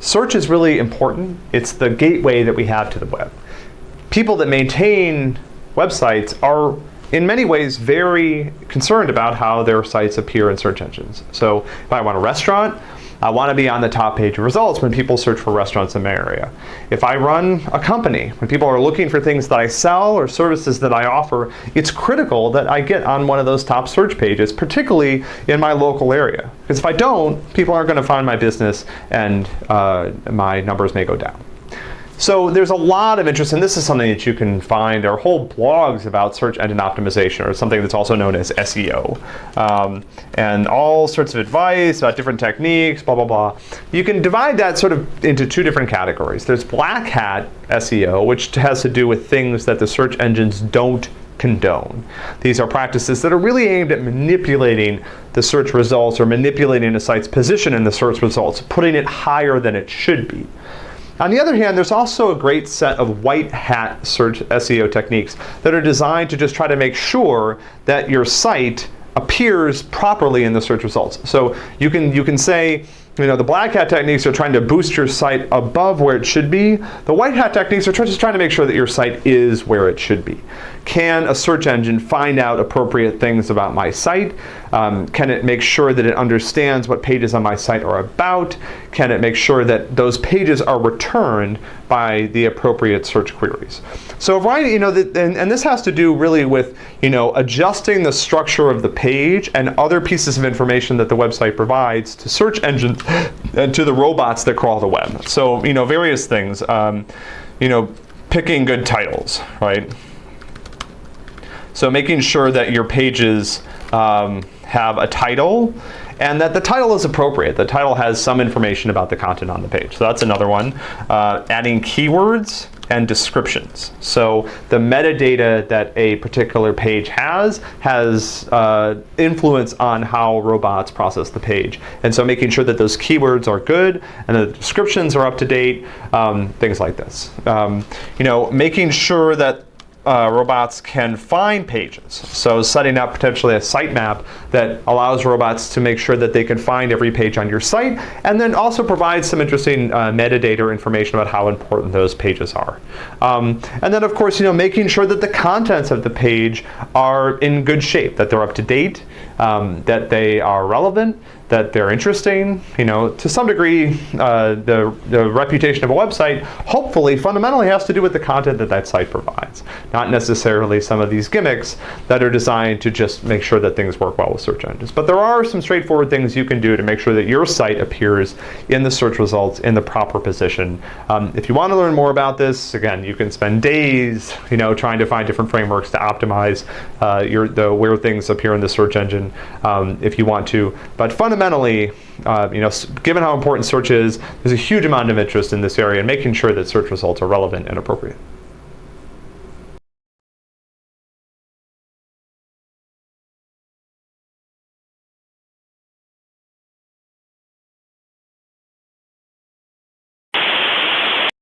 Search is really important. It's the gateway that we have to the web. People that maintain websites are in many ways very concerned about how their sites appear in search engines. So if I want a restaurant, I want to be on the top page of results when people search for restaurants in my area. If I run a company, when people are looking for things that I sell or services that I offer, it's critical that I get on one of those top search pages, particularly in my local area. Because if I don't, people aren't going to find my business and my numbers may go down. So there's a lot of interest, and this is something that you can find. There are whole blogs about search engine optimization, or something that's also known as SEO, and all sorts of advice about different techniques, blah, blah, blah. You can divide that sort of into two different categories. There's black hat SEO, which has to do with things that the search engines don't condone. These are practices that are really aimed at manipulating the search results or manipulating a site's position in the search results, putting it higher than it should be. On the other hand, there's also a great set of white hat search SEO techniques that are designed to just try to make sure that your site appears properly in the search results. So you can say, the black hat techniques are trying to boost your site above where it should be. The white hat techniques are just trying to make sure that your site is where it should be. Can a search engine find out appropriate things about my site? Can it make sure that it understands what pages on my site are about? Can it make sure that those pages are returned by the appropriate search queries? So, and this has to do really with, adjusting the structure of the page and other pieces of information that the website provides to search engines and to the robots that crawl the web. So, various things, picking good titles, right? So making sure that your pages have a title and that the title is appropriate. The title has some information about the content on the page. So that's another one. Adding keywords and descriptions. So the metadata that a particular page has influence on how robots process the page. And so making sure that those keywords are good and the descriptions are up to date, things like this. Making sure that robots can find pages. So setting up potentially a sitemap that allows robots to make sure that they can find every page on your site, and then also provide some interesting metadata information about how important those pages are. And then of course, making sure that the contents of the page are in good shape, that they're up to date, that they are relevant, that they're interesting. To some degree, the reputation of a website hopefully fundamentally has to do with the content that that site provides, not necessarily some of these gimmicks that are designed to just make sure that things work well with search engines. But there are some straightforward things you can do to make sure that your site appears in the search results in the proper position. If you want to learn more about this, again, you can spend days, trying to find different frameworks to optimize where things appear in the search engine, if you want to. But fundamentally, given how important search is, there's a huge amount of interest in this area and making sure that search results are relevant and appropriate.